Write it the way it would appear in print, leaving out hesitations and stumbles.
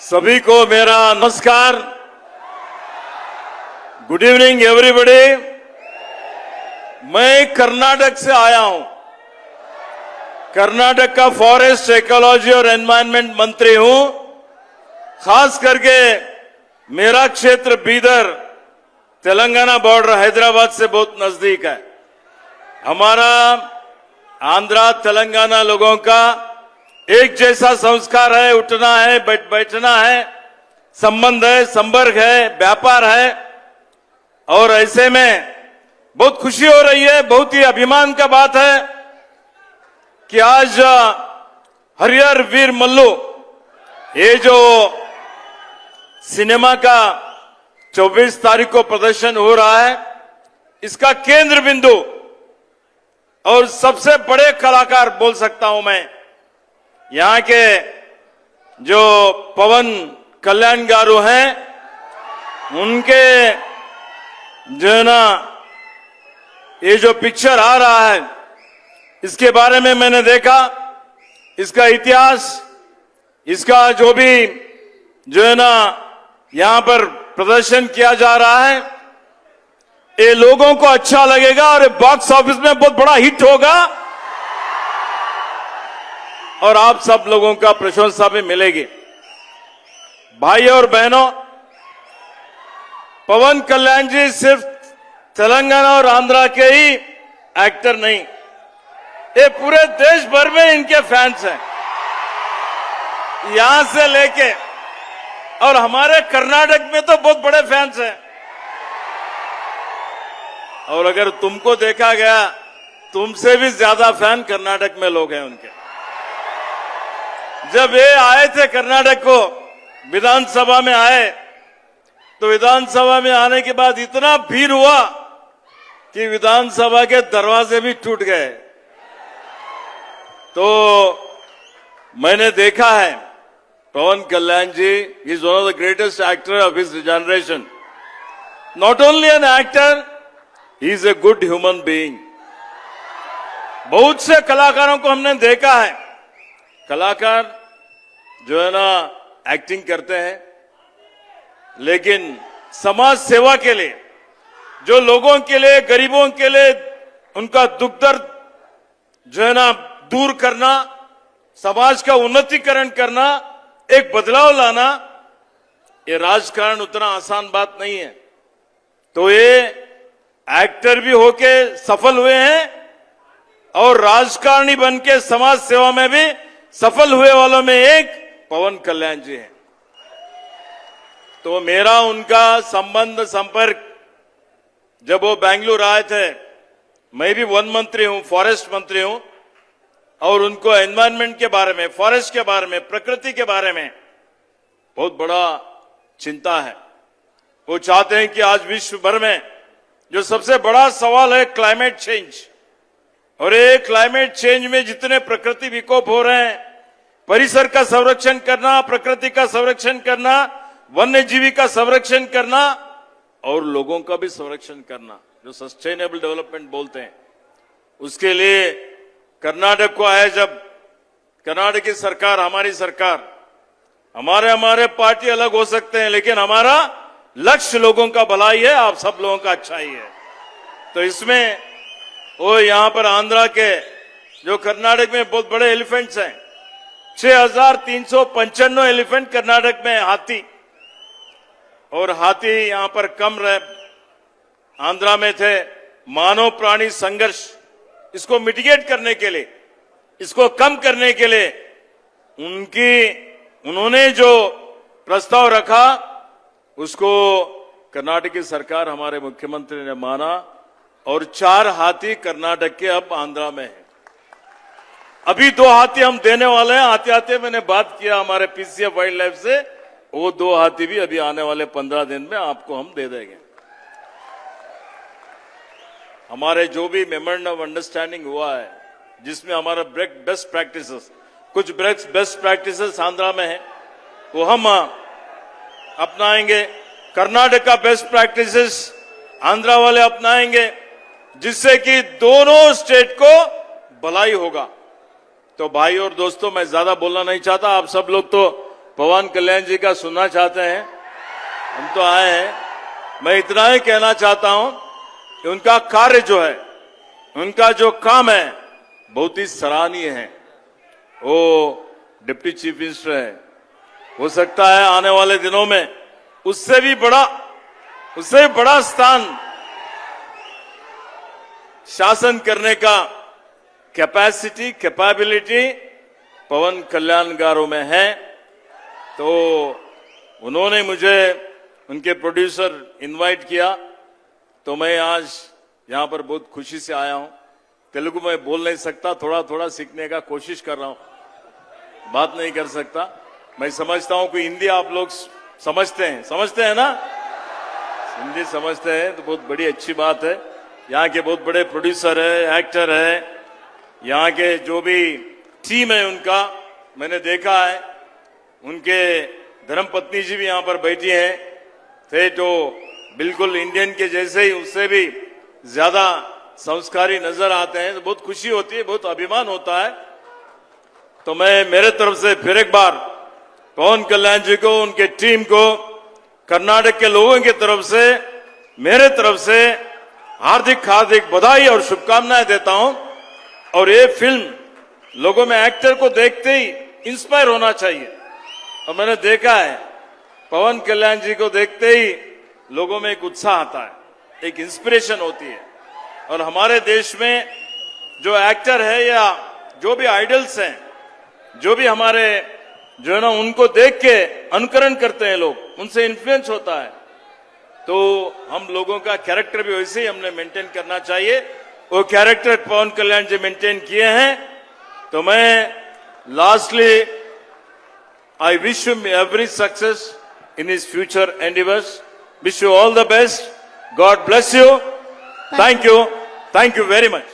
सभी को मेरा नमस्कार। Good evening everybody. मैं कर्नाटक से आया हूं। कर्नाटक का फॉरेस्ट, इकोलॉजी और एनवायरनमेंट मंत्री हूं। खास करके मेरा क्षेत्र बीदर, तेलंगाना बॉर्डर हैदराबाद से बहुत नजदीक है। हमारा आंध्रा तेलंगाना लोगों का एक जैसा संस्कार है, उठना है, बैठना है, संबंध है, संपर्क है, व्यापार है। और ऐसे में बहुत खुशी हो रही है, बहुत ही अभिमान का बात है कि आज हरिहर वीर मल्लू, ये जो सिनेमा का 24 तारीख को प्रदर्शन हो रहा है, इसका केंद्र बिंदु और सबसे बड़े कलाकार बोल सकता हूं मैं, यहां के जो पवन कल्याण गारू हैं, उनके जो है ना ये जो पिक्चर आ रहा है, इसके बारे में मैंने देखा, इसका इतिहास, इसका जो भी जो है ना यहां पर प्रदर्शन किया जा रहा है, ये लोगों को अच्छा लगेगा और बॉक्स ऑफिस में बहुत बड़ा हिट होगा और आप सब लोगों का प्रशंसा भी मिलेगी। भाई और बहनों, पवन कल्याण जी सिर्फ तेलंगाना और आंध्रा के ही एक्टर नहीं, ये पूरे देश भर में इनके फैंस हैं, यहां से लेके, और हमारे कर्नाटक में तो बहुत बड़े फैंस हैं। और अगर तुमको देखा गया, तुमसे भी ज्यादा फैन कर्नाटक में लोग हैं उनके। जब ये आए थे कर्नाटक को, विधानसभा में आए, तो विधानसभा में आने के बाद इतना भीड़ हुआ कि विधानसभा के दरवाजे भी टूट गए। तो मैंने देखा है, Pawan Kalyan ji is one of the greatest actor of his generation. Not only an actor, he is a good human being. बहुत से कलाकारों को हमने देखा है, कलाकार जो है ना एक्टिंग करते हैं, लेकिन समाज सेवा के लिए, जो लोगों के लिए, गरीबों के लिए उनका दुख दर्द जो है ना दूर करना, समाज का उन्नतीकरण करना, एक बदलाव लाना, ये राजकारण उतना आसान बात नहीं है। तो ये एक्टर भी होके सफल हुए हैं और राजकारणी बनके समाज सेवा में भी सफल हुए वालों में एक पवन कल्याण जी हैं। तो मेरा उनका संबंध, संपर्क, जब वो बेंगलुरु आए थे, मैं भी वन मंत्री हूं, फॉरेस्ट मंत्री हूं, और उनको एनवायरनमेंट के बारे में, फॉरेस्ट के बारे में, प्रकृति के बारे में बहुत बड़ा चिंता है। वो चाहते हैं कि आज विश्व भर में जो सबसे बड़ा सवाल है क्लाइमेट चेंज, और ये क्लाइमेट चेंज में जितने प्रकृति विकोप हो रहे हैं, परिसर का संरक्षण करना, प्रकृति का संरक्षण करना, वन्य जीवी का संरक्षण करना और लोगों का भी संरक्षण करना, जो सस्टेनेबल डेवलपमेंट बोलते हैं, उसके लिए कर्नाटक को आए। जब कर्नाटक की सरकार, हमारी सरकार, हमारे पार्टी अलग हो सकते हैं, लेकिन हमारा लक्ष्य लोगों का भलाई है, आप सब लोगों का अच्छाई है। तो इसमें वो यहां पर आंध्रा के, जो कर्नाटक में बहुत बड़े एलिफेंट्स हैं, 6395 एलिफेंट कर्नाटक में हाथी, और हाथी यहां पर कम रहे, आंध्रा में थे। मानव प्राणी संघर्ष, इसको मिटिगेट करने के लिए, इसको कम करने के लिए उन्होंने जो प्रस्ताव रखा, उसको कर्नाटक की सरकार, हमारे मुख्यमंत्री ने माना, और 4 हाथी कर्नाटक के अब आंध्रा में है। अभी 2 हाथी हम देने वाले हैं। आते आते मैंने बात किया हमारे पीसीएफ वाइल्ड लाइफ से, वो 2 हाथी भी अभी आने वाले 15 दिन में आपको हम दे देंगे। हमारे जो भी मेमोरेंडम ऑफ अंडरस्टैंडिंग हुआ है, जिसमें हमारा बेस्ट प्रैक्टिसेस, कुछ बेस्ट प्रैक्टिसेस आंध्रा में है, वो हम अपनाएंगे। कर्नाटक का बेस्ट प्रैक्टिसेस आंध्रा वाले अपनाएंगे, जिससे कि दोनों स्टेट को भलाई होगा। तो भाई और दोस्तों, मैं ज्यादा बोलना नहीं चाहता, आप सब लोग तो पवन कल्याण जी का सुनना चाहते हैं। हम तो आए हैं। मैं इतना ही कहना चाहता हूं कि उनका कार्य जो है, उनका जो काम है, बहुत ही सराहनीय है। वो डिप्टी चीफ मिनिस्टर है, हो सकता है आने वाले दिनों में उससे भी बड़ा स्थान शासन करने का कैपेबिलिटी पवन कल्याणकारों में है। तो उन्होंने मुझे उनके प्रोड्यूसर इनवाइट किया, तो मैं आज यहां पर बहुत खुशी से आया हूं। तेलुगु में बोल नहीं सकता, थोड़ा थोड़ा सीखने का कोशिश कर रहा हूं, बात नहीं कर सकता। मैं समझता हूं कि हिंदी आप लोग समझते हैं ना, हिंदी समझते हैं तो बहुत बड़ी अच्छी बात है। यहाँ के बहुत बड़े प्रोड्यूसर है, एक्टर है, यहाँ के जो भी टीम है उनका मैंने देखा है। उनके धर्मपत्नी जी भी यहाँ पर बैठी हैं, थे तो बिल्कुल इंडियन के जैसे ही, उससे भी ज्यादा संस्कारी नजर आते हैं। तो बहुत खुशी होती है, बहुत अभिमान होता है। तो मैं मेरे तरफ से फिर एक बार पवन कल्याण जी को, उनके टीम को, कर्नाटक के लोगों की तरफ से, मेरे तरफ से हार्दिक बधाई और शुभकामनाएं देता हूं। और ये फिल्म लोगों में एक्टर को देखते ही इंस्पायर होना चाहिए। और मैंने देखा है पवन कल्याण जी को देखते ही लोगों में एक उत्साह आता है, एक इंस्पिरेशन होती है। और हमारे देश में जो एक्टर है या जो भी आइडल्स हैं, जो भी हमारे जो है ना, उनको देख के अनुकरण करते हैं लोग, उनसे इन्फ्लुएंस होता है। तो हम लोगों का कैरेक्टर भी वैसे ही हमने मेंटेन करना चाहिए। वो कैरेक्टर पवन कल्याण जी मेंटेन किए हैं। तो मैं lastly I wish you every success in his future endeavors. Wish you all the best. God bless you. Thank you very much.